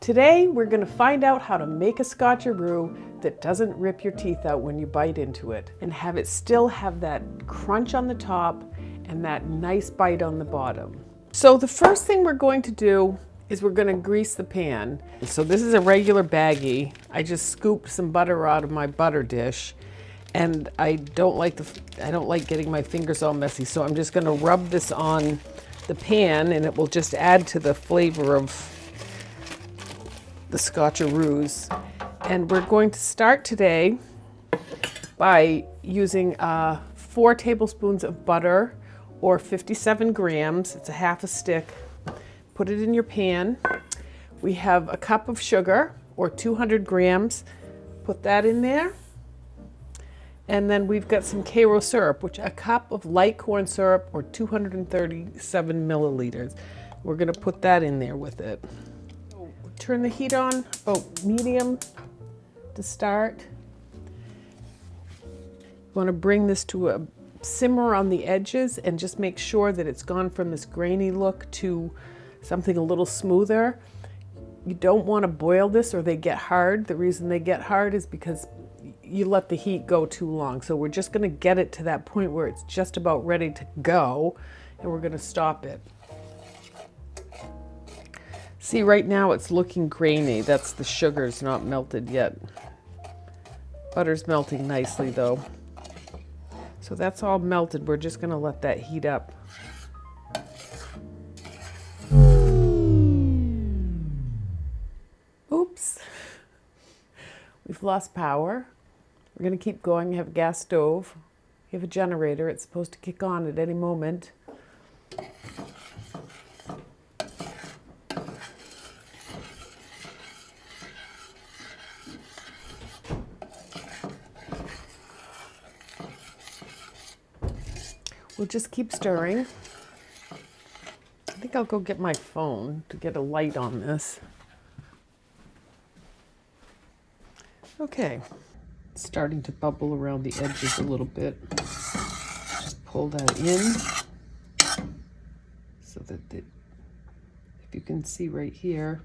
Today, we're going to find out how to make a Scotcharoo that doesn't rip your teeth out when you bite into it and have it still have that crunch on the top and that nice bite on the bottom. So the first thing we're going to do is we're going to grease the pan. So this is a regular baggie. I just scooped some butter out of my butter dish, and I don't like getting my fingers all messy, so I'm just going to rub this on the pan and it will just add to the flavor of the Scotcharoos. And we're going to start today by using 4 tablespoons of butter, or 57 grams. It's a half a stick. Put it in your pan. We have a cup of sugar, or 200 grams. Put that in there. And then we've got some Karo syrup, which a cup of light corn syrup, or 237 milliliters. We're gonna put that in there with it. Turn the heat on about medium to start. You want to bring this to a simmer on the edges and just make sure that it's gone from this grainy look to something a little smoother. You don't want to boil this or they get hard. The reason they get hard is because you let the heat go too long. So we're just going to get it to that point where it's just about ready to go, and we're going to stop it. See, right now it's looking grainy. That's the sugar's not melted yet. Butter's melting nicely though. So that's all melted. We're just gonna let that heat up. Oops. We've lost power. We're gonna keep going. You have a gas stove. You have a generator. It's supposed to kick on at any moment. We'll just keep stirring. I think I'll go get my phone to get a light on this. Okay, it's starting to bubble around the edges a little bit. Just pull that in so that if you can see right here,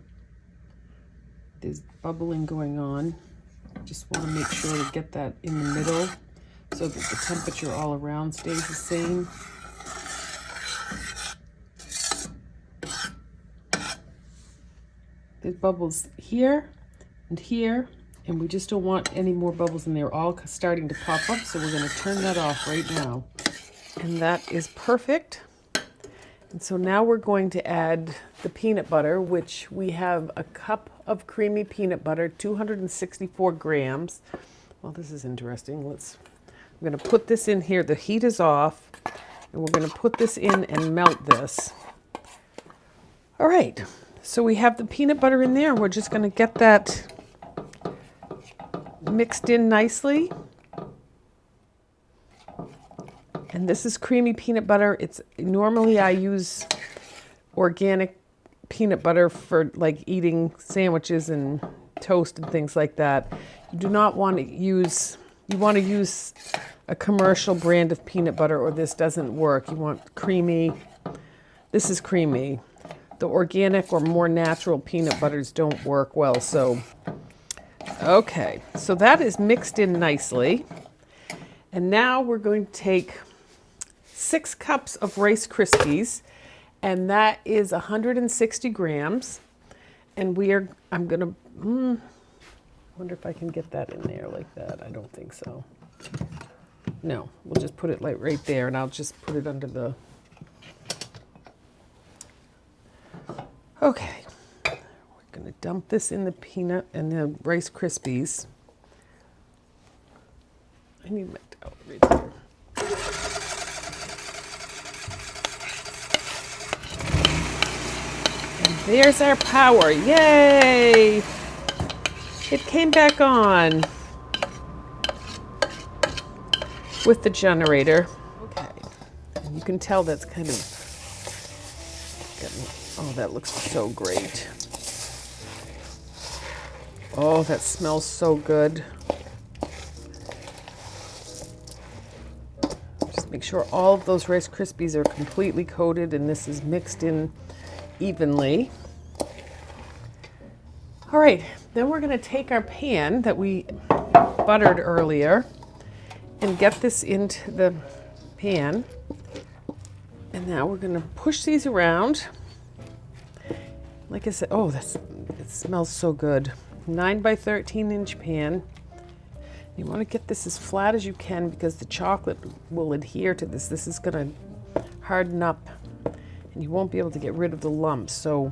there's bubbling going on. Just want to make sure to get that in the middle, so that the temperature all around stays the same. There's bubbles here and here, and we just don't want any more bubbles, and they're all starting to pop up, so we're going to turn that off right now. And that is perfect. And so now we're going to add the peanut butter, which we have a cup of creamy peanut butter, 264 grams. Well, this is interesting. I'm going to put this in here. The heat is off, and we're going to put this in and melt this. All right, so we have the peanut butter in there. We're just going to get that mixed in nicely. And this is creamy peanut butter. Normally I use organic peanut butter for like eating sandwiches and toast and things like that. You do not want to use, you want to use a commercial brand of peanut butter, or this doesn't work. You want creamy. This is creamy. The organic or more natural peanut butters don't work well. So, okay, so that is mixed in nicely. And now we're going to take 6 cups of Rice Krispies, and that is 160 grams. And I'm gonna, wonder if I can get that in there like that. I don't think so. No, we'll just put it like right there, and I'll just put it under the, okay. We're gonna dump this in the peanut and the Rice Krispies. I need my towel right there. And there's our power, yay! It came back on with the generator. Okay, and you can tell that's kind of getting, oh, that looks so great. Oh, that smells so good. Just make sure all of those Rice Krispies are completely coated and this is mixed in evenly. All right, then we're gonna take our pan that we buttered earlier and get this into the pan. And now we're gonna push these around. Like I said, oh, it smells so good. 9 by 13 inch pan. You wanna get this as flat as you can because the chocolate will adhere to this. This is gonna harden up and you won't be able to get rid of the lumps. So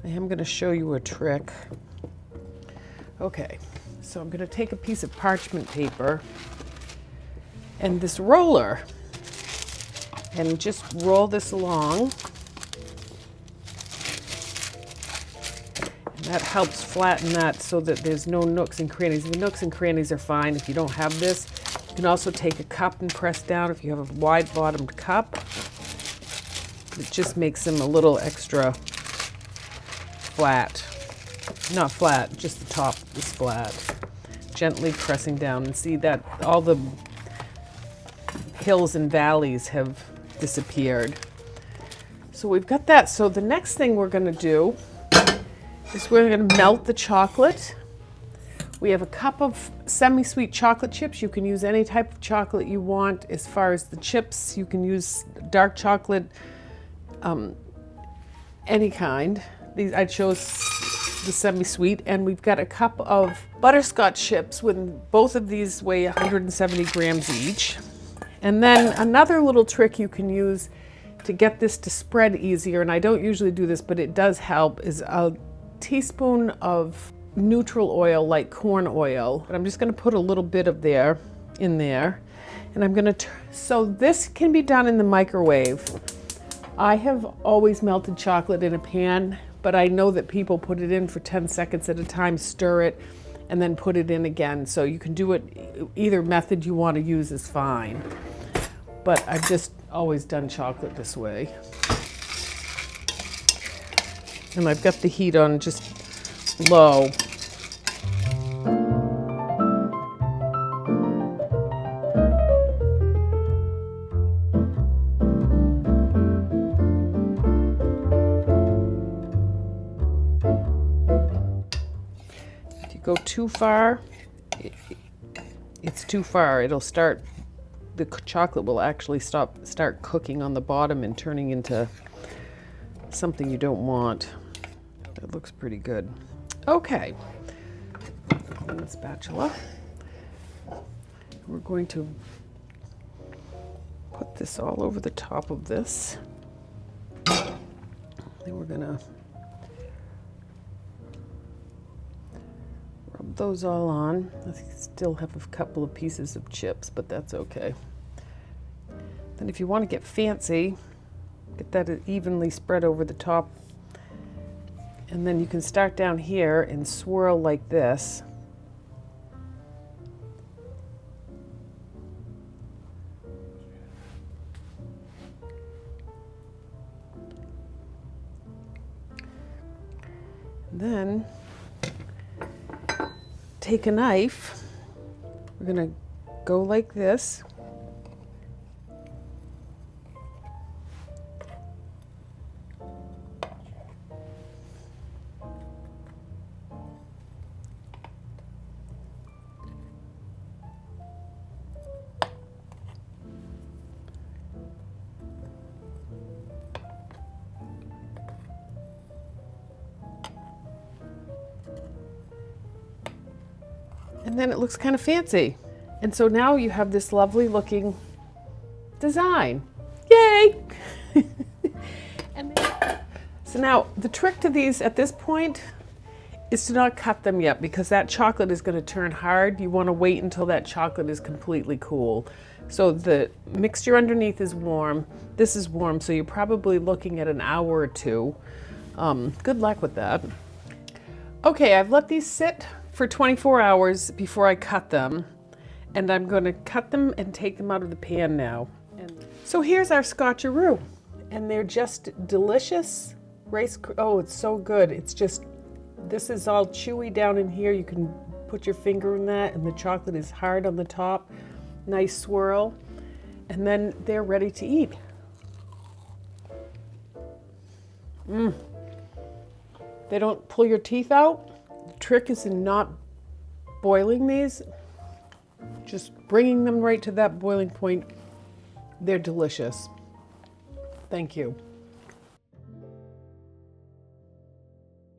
I am gonna show you a trick. Okay, so I'm gonna take a piece of parchment paper and this roller and just roll this along. And that helps flatten that so that there's no nooks and crannies. The nooks and crannies are fine if you don't have this. You can also take a cup and press down if you have a wide bottomed cup. It just makes them a little extra flat. Not flat, just the top is flat. Gently pressing down and see that all the hills and valleys have disappeared. So we've got that. So the next thing we're gonna do is we're gonna melt the chocolate. We have a cup of semi-sweet chocolate chips. You can use any type of chocolate you want. As far as the chips, you can use dark chocolate, any kind. I chose the semi-sweet, and we've got a cup of butterscotch chips. With both of these weigh 170 grams each. And then another little trick you can use to get this to spread easier, and I don't usually do this, but it does help, is a teaspoon of neutral oil, like corn oil. But I'm just gonna put a little bit of in there. And I'm gonna, so this can be done in the microwave. I have always melted chocolate in a pan, but I know that people put it in for 10 seconds at a time, stir it, and then put it in again. So you can do it, either method you want to use is fine. But I've just always done chocolate this way. And I've got the heat on just low. Go too far, it's too far. It'll start, the chocolate will actually start cooking on the bottom and turning into something you don't want. That looks pretty good. Okay, clean the spatula. We're going to put this all over the top of this. Then we're gonna rub those all on. I still have a couple of pieces of chips, but that's okay. Then if you want to get fancy, get that evenly spread over the top. And then you can start down here and swirl like this. Then take a knife, we're gonna go like this. And then it looks kind of fancy. And so now you have this lovely looking design. Yay! So now the trick to these at this point is to not cut them yet, because that chocolate is going to turn hard. You want to wait until that chocolate is completely cool. So the mixture underneath is warm. This is warm, so you're probably looking at an hour or two. Good luck with that. Okay, I've let these sit for 24 hours before I cut them, and I'm going to cut them and take them out of the pan now. So here's our Scotcharoo, and they're just delicious. Oh, it's so good. It's just, this is all chewy down in here. You can put your finger in that, and the chocolate is hard on the top. Nice swirl, and then they're ready to eat. They don't pull your teeth out. The trick is in not boiling these, just bringing them right to that boiling point. They're delicious. Thank you.